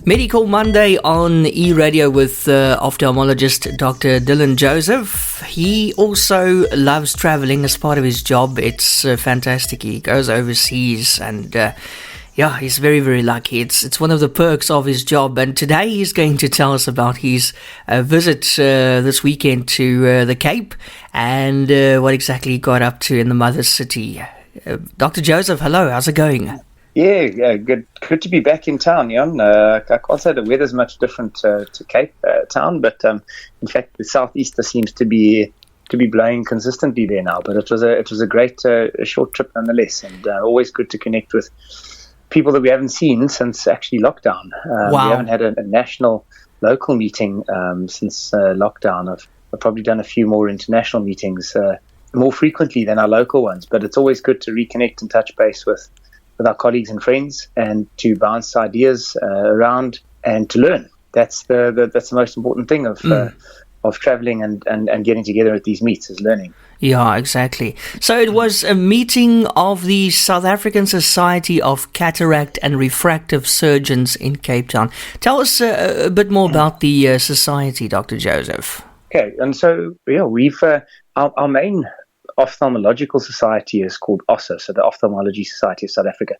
Medical Monday on eRadio with ophthalmologist Dr. Dylan Joseph. He also loves traveling as part of his job. It's fantastic. He goes overseas and he's very, very lucky. It's one of the perks of his job. And today he's going to tell us about his visit this weekend to the Cape and what exactly he got up to in the mother city. Dr. Joseph, hello. How's it going? Yeah, good to be back in town, Jan. I can't say the weather's much different to Cape Town, but in fact the southeaster seems to be blowing consistently there now. But it was a great short trip nonetheless, and always good to connect with people that we haven't seen since actually lockdown. Wow. We haven't had a national local meeting since lockdown. I've probably done a few more international meetings more frequently than our local ones, but it's always good to reconnect and touch base with our colleagues and friends, and to bounce ideas around and to learn. That's the most important thing of traveling and getting together at these meets, is learning. Yeah, exactly. So it was a meeting of the South African Society of Cataract and Refractive Surgeons in Cape Town. Tell us a bit more about the society, Dr. Joseph. Okay, and so we've our main ophthalmological society is called OSSA, so the Ophthalmology Society of South Africa,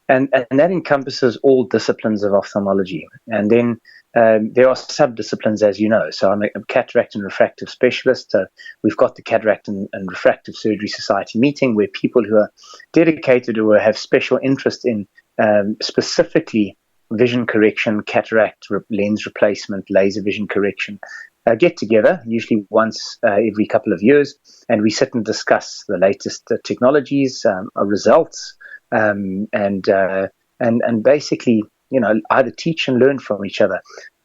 and that encompasses all disciplines of ophthalmology. And then there are sub-disciplines, as you know. So I'm a cataract and refractive specialist. We've got the Cataract and Refractive Surgery Society meeting, where people who are dedicated or have special interest in specifically vision correction, cataract lens replacement, laser vision correction, get together, usually once every couple of years, and we sit and discuss the latest technologies, results, and basically, either teach and learn from each other.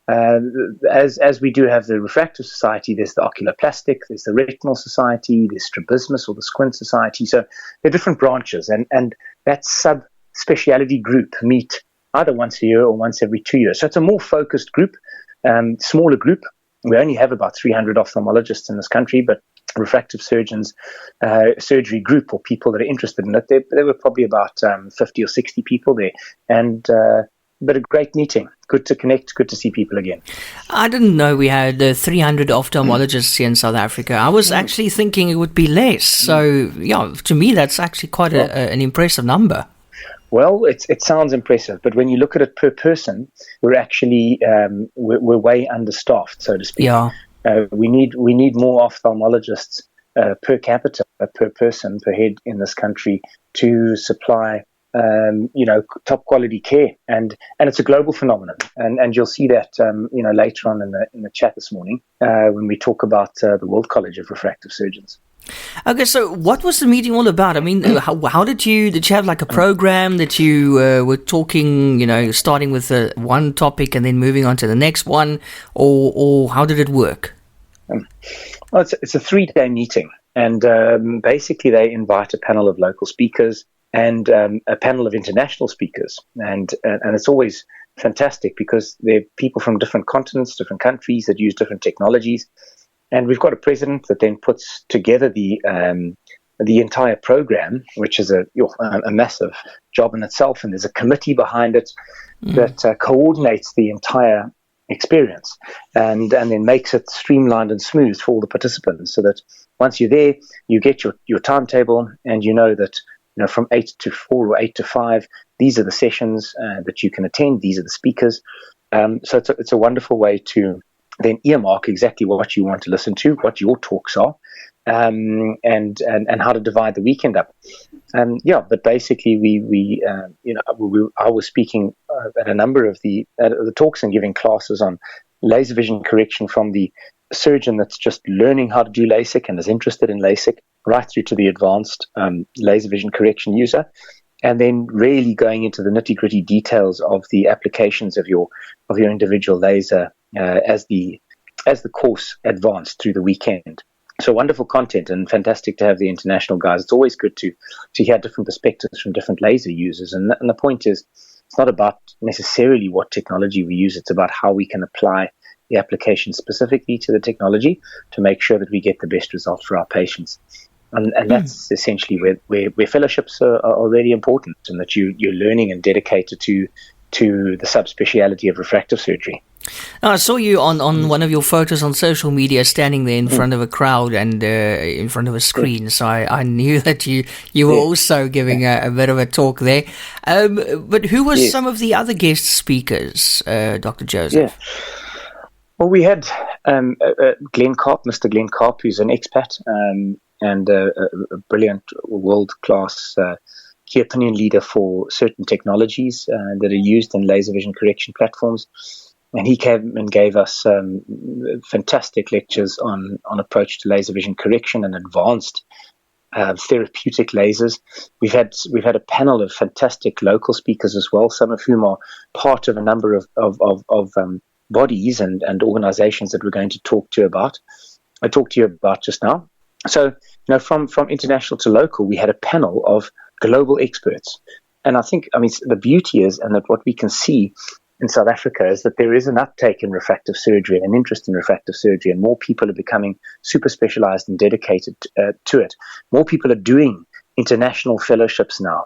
As we do have the Refractive Society, there's the Oculoplastic, there's the Retinal Society, there's Strabismus or the Squint Society. So there are different branches, and that sub-speciality group meet either once a year or once every 2 years. So it's a more focused group, smaller group. We only have about 300 ophthalmologists in this country, but refractive surgeons, surgery group, or people that are interested in it, there were probably about 50 or 60 people there. And but a great meeting. Good to connect, good to see people again. I didn't know we had 300 ophthalmologists here in South Africa. I was actually thinking it would be less. So, to me, that's actually quite an impressive number. Well, it sounds impressive, but when you look at it per person, we're actually we're way understaffed, so to speak. Yeah. We need more ophthalmologists per capita, per person, per head in this country to supply top quality care, and it's a global phenomenon, and you'll see that later on in the chat this morning when we talk about the World College of Refractive Surgeons. Okay, so what was the meeting all about? I mean, how did you have like a program that you were talking, starting with one topic and then moving on to the next one, or how did it work? Well, it's a 3-day meeting, and basically they invite a panel of local speakers and a panel of international speakers, and it's always fantastic because they're people from different continents, different countries that use different technologies. And we've got a president that then puts together the entire program, which is a massive job in itself. And there's a committee behind it that coordinates the entire experience and then makes it streamlined and smooth for all the participants, so that once you're there, you get your timetable, and you know that from 8 to 4 or 8 to 5, these are the sessions that you can attend. These are the speakers. So it's a wonderful way to then earmark exactly what you want to listen to, what your talks are, and how to divide the weekend up. But basically I was speaking at a number of the talks and giving classes on laser vision correction, from the surgeon that's just learning how to do LASIK and is interested in LASIK, right through to the advanced laser vision correction user, and then really going into the nitty-gritty details of the applications of your individual laser as the course advanced through the weekend. So wonderful content, and fantastic to have the international guys. It's always good to hear different perspectives from different laser users. And the point is, it's not about necessarily what technology we use. It's about how we can apply the application specifically to the technology to make sure that we get the best results for our patients. And that's essentially where fellowships are really important, and that you're learning and dedicated to to the subspeciality of refractive surgery. Now, I saw you on one of your photos on social media standing there in front of a crowd and in front of a screen. So I knew that you were also giving a bit of a talk there. But who were some of the other guest speakers, Dr. Joseph? Well, we had Glenn Karp, Mr. Glenn Karp, who's an expat and a brilliant world-class key opinion leader for certain technologies that are used in laser vision correction platforms. And he came and gave us fantastic lectures on approach to laser vision correction and advanced therapeutic lasers. We've had a panel of fantastic local speakers as well, some of whom are part of a number of bodies and organizations that we're going to talk to you about just now. So, from international to local, we had a panel of global experts. And I think, the beauty is, and that what we can see in South Africa is that there is an uptake in refractive surgery and an interest in refractive surgery, and more people are becoming super specialized and dedicated to it. More people are doing international fellowships now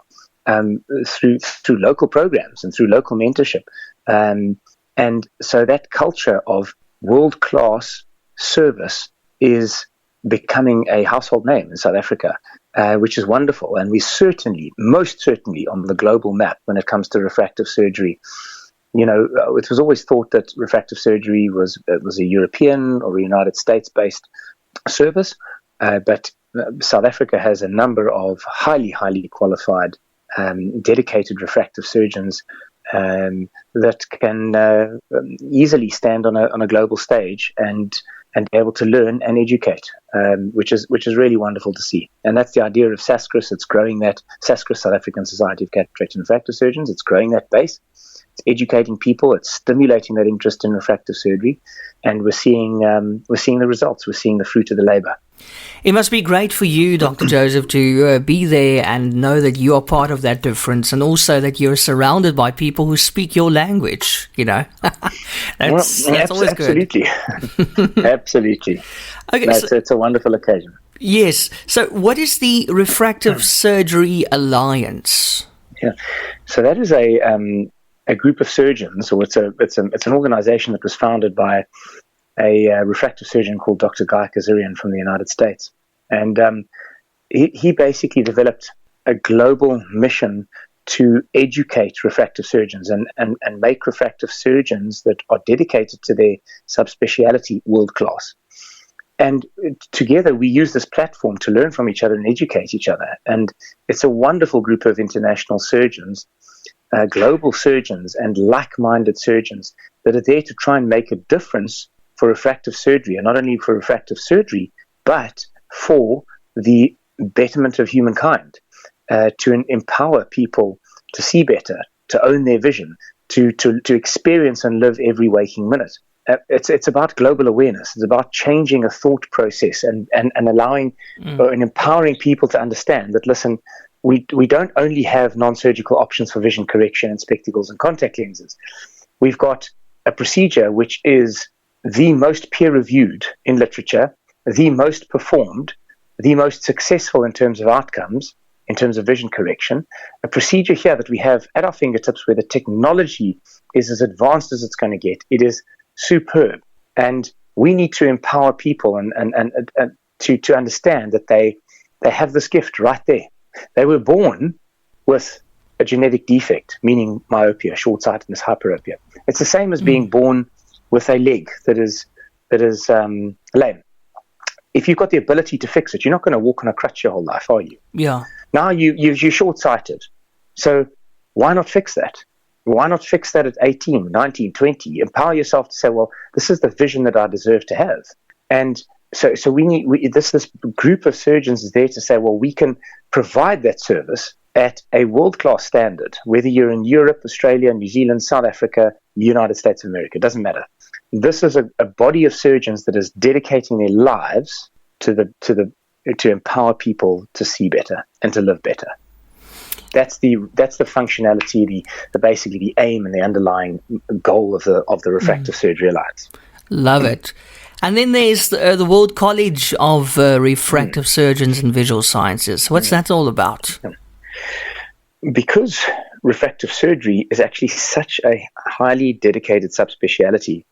through local programs and through local mentorship. And so that culture of world-class service is becoming a household name in South Africa, which is wonderful. And we're most certainly on the global map when it comes to refractive surgery. It was always thought that refractive surgery was a European or a United States-based service, but South Africa has a number of highly, highly qualified, dedicated refractive surgeons that can easily stand on a global stage and be able to learn and educate, which is really wonderful to see. And that's the idea of SASCRIS. It's growing that SASCRIS, South African Society of Cataract and Refractive Surgeons. It's growing that base. It's educating people. It's stimulating that interest in refractive surgery, and we're seeing the results. We're seeing the fruit of the labor. It must be great for you, Dr. Joseph, to be there and know that you are part of that difference, and also that you're surrounded by people who speak your language. That's always good. Absolutely, absolutely. Okay, it's a wonderful occasion. Yes. So, what is the Refractive Surgery Alliance? Yeah. So that is a group of surgeons, or it's an organization that was founded by a refractive surgeon called Dr. Guy Kazarian from the United States. And he basically developed a global mission to educate refractive surgeons and make refractive surgeons that are dedicated to their subspeciality world-class. And together we use this platform to learn from each other and educate each other. And it's a wonderful group of international surgeons, global surgeons and like-minded surgeons that are there to try and make a difference for refractive surgery, and not only for refractive surgery, but for the betterment of humankind, to empower people to see better, to own their vision, to experience and live every waking minute. It's about global awareness. It's about changing a thought process and allowing and empowering people to understand that, listen, we don't only have non-surgical options for vision correction and spectacles and contact lenses. We've got a procedure which is the most peer-reviewed in literature, the most performed, the most successful in terms of outcomes, in terms of vision correction, a procedure here that we have at our fingertips where the technology is as advanced as it's going to get. It is superb. And we need to empower people and to understand that they have this gift right there. They were born with a genetic defect, meaning myopia, short-sightedness, hyperopia. It's the same as being born with a leg that is lame. If you've got the ability to fix it, you're not going to walk on a crutch your whole life, are you? Yeah. Now you're short-sighted. So why not fix that? Why not fix that at 18, 19, 20? Empower yourself to say, well, this is the vision that I deserve to have. And so this group of surgeons is there to say, well, we can provide that service at a world-class standard, whether you're in Europe, Australia, New Zealand, South Africa, the United States of America. It doesn't matter. This is a body of surgeons that is dedicating their lives to empower people to see better and to live better. That's the functionality, basically the aim and the underlying goal of the Refractive Surgery Alliance. Love it. And then there's the World College of Refractive Surgeons and Visual Sciences. What's that all about? Because refractive surgery is actually such a highly dedicated subspecialty.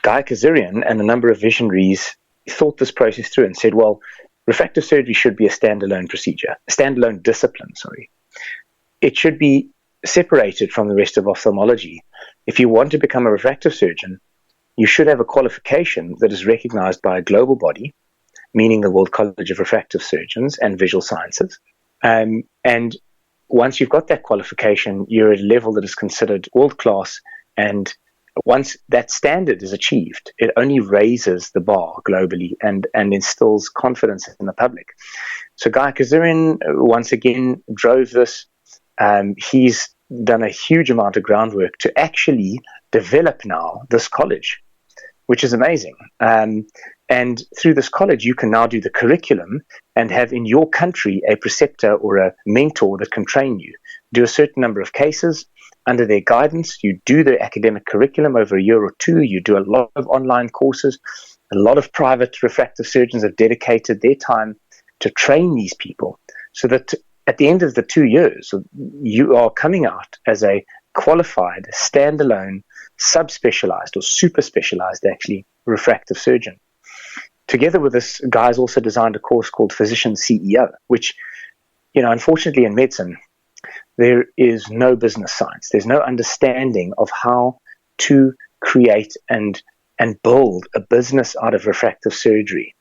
Guy Kazarian and a number of visionaries thought this process through and said, well, refractive surgery should be a standalone procedure, a standalone discipline, It should be separated from the rest of ophthalmology. If you want to become a refractive surgeon, you should have a qualification that is recognized by a global body, meaning the World College of Refractive Surgeons and Visual Sciences. And once you've got that qualification, you're at a level that is considered world-class, and once that standard is achieved, it only raises the bar globally and instills confidence in the public. So Guy Kazarian, once again, drove this. He's done a huge amount of groundwork to actually develop now this college, which is amazing. And through this college, you can now do the curriculum and have in your country a preceptor or a mentor that can train you, do a certain number of cases under their guidance. You do the academic curriculum over a year or two. You do a lot of online courses. A lot of private refractive surgeons have dedicated their time to train these people so that at the end of the 2 years, you are coming out as a qualified, standalone, subspecialized or super specialized, actually, refractive surgeon. Together with this, Guy's also designed a course called Physician CEO, which, unfortunately in medicine, there is no business science. There's no understanding of how to create and build a business out of refractive surgery.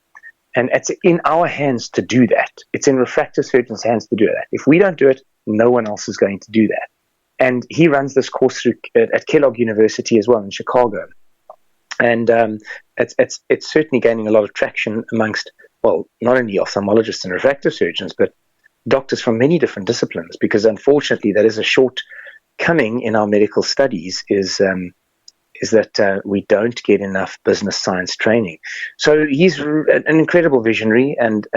And it's in our hands to do that. It's in refractive surgeons' hands to do that. If we don't do it, no one else is going to do that. And he runs this course through at Kellogg University as well in Chicago. And it's certainly gaining a lot of traction amongst, well, not only ophthalmologists and refractive surgeons, but doctors from many different disciplines, because unfortunately that is a shortcoming in our medical studies is that we don't get enough business science training. So he's an incredible visionary, and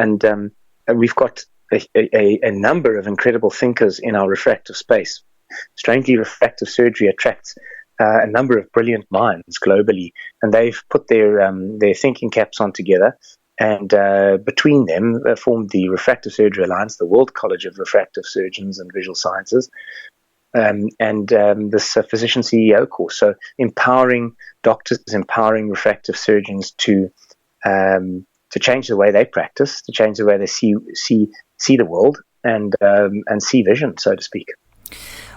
we've got a number of incredible thinkers in our refractive space. Strangely, refractive surgery attracts a number of brilliant minds globally, and they've put their thinking caps on together, and between them formed the Refractive Surgery Alliance, the World College of Refractive Surgeons and Visual Sciences, and this Physician CEO course. So empowering doctors, empowering refractive surgeons to change the way they practice, to change the way they see the world, and see vision, so to speak.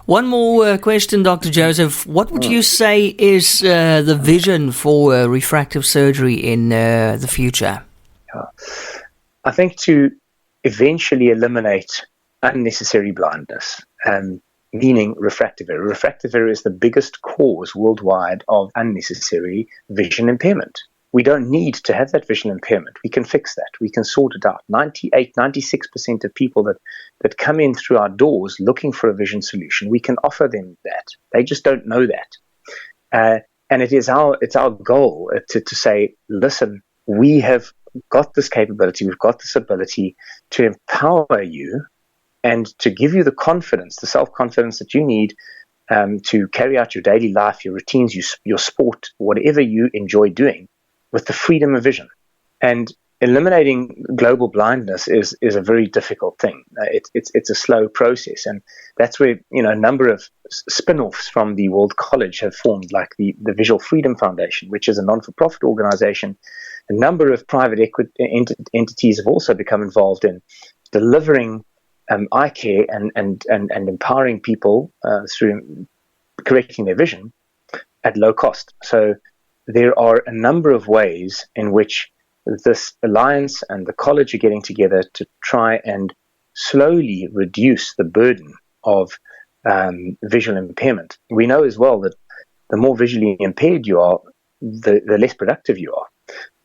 One more question, Dr. Joseph. What would you say is the vision for refractive surgery in the future? I think to eventually eliminate unnecessary blindness, meaning refractive error. Refractive error is the biggest cause worldwide of unnecessary vision impairment. We don't need to have that vision impairment. We can fix that. We can sort it out. 96% of people that come in through our doors looking for a vision solution, we can offer them that. They just don't know that. And it's our goal to say, listen, we have got this capability, we've got this ability to empower you and to give you the confidence, the self-confidence that you need to carry out your daily life, your routines, your sport, whatever you enjoy doing, with the freedom of vision. And eliminating global blindness is a very difficult thing. It's a slow process, and that's where a number of spin-offs from the World College have formed, like the Visual Freedom Foundation, which is a non-for-profit organization. A number of private entities have also become involved in delivering eye care and empowering people through correcting their vision at low cost. So there are a number of ways in which this alliance and the college are getting together to try and slowly reduce the burden of visual impairment. We know as well that the more visually impaired you are, the less productive you are.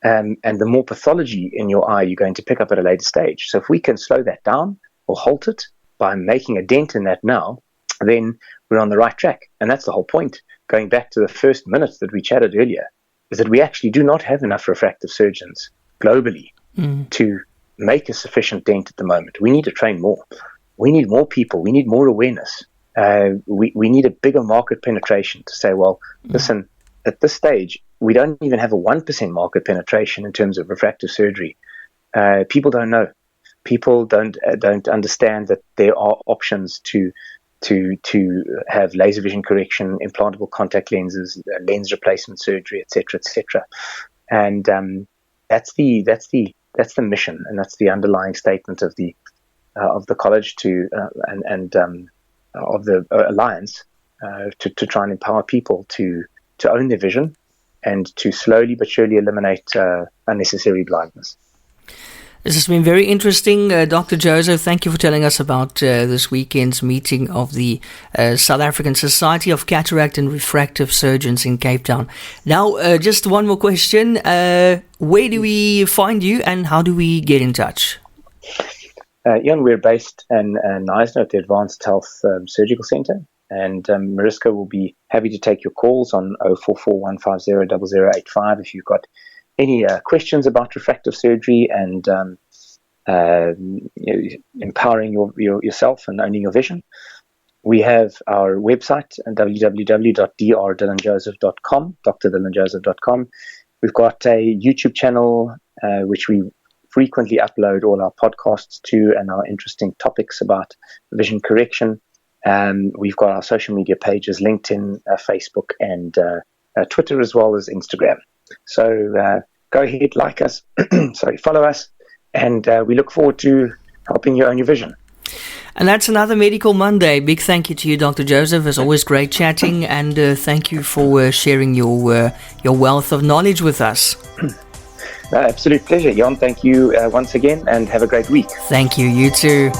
And the more pathology in your eye you're going to pick up at a later stage. So if we can slow that down or halt it by making a dent in that now, then we're on the right track. And that's the whole point. Going back to the first minute that we chatted earlier, is that we actually do not have enough refractive surgeons globally to make a sufficient dent at the moment. We need to train more. We need more people. We need more awareness. We need a bigger market penetration to say, well, listen, at this stage, we don't even have a 1% market penetration in terms of refractive surgery. People don't know. People don't understand that there are options to to have laser vision correction, implantable contact lenses, lens replacement surgery, etc., etc. And that's the mission, and that's the underlying statement of the college and of the alliance to try and empower people to own their vision and to slowly but surely eliminate unnecessary blindness. This has been very interesting, Dr. Joseph. Thank you for telling us about this weekend's meeting of the South African Society of Cataract and Refractive Surgeons in Cape Town. Now, just one more question. Where do we find you and how do we get in touch? Ian, we're based in Knysna at the Advanced Health Surgical Centre, and Mariska will be happy to take your calls on 044-150-0085 if you've got any questions about refractive surgery and empowering yourself and owning your vision. We have our website, www.drdillanjoseph.com, drdillanjoseph.com. We've got a YouTube channel which we frequently upload all our podcasts to and our interesting topics about vision correction. We've got our social media pages, LinkedIn, Facebook, and Twitter, as well as Instagram. So go ahead, like us, follow us, and we look forward to helping you own your vision. And that's another Medical Monday. Big thank you to you, Dr. Joseph. It's always great chatting, and thank you for sharing your wealth of knowledge with us. Absolute pleasure, Jan. Thank you once again, and have a great week. Thank you. You too.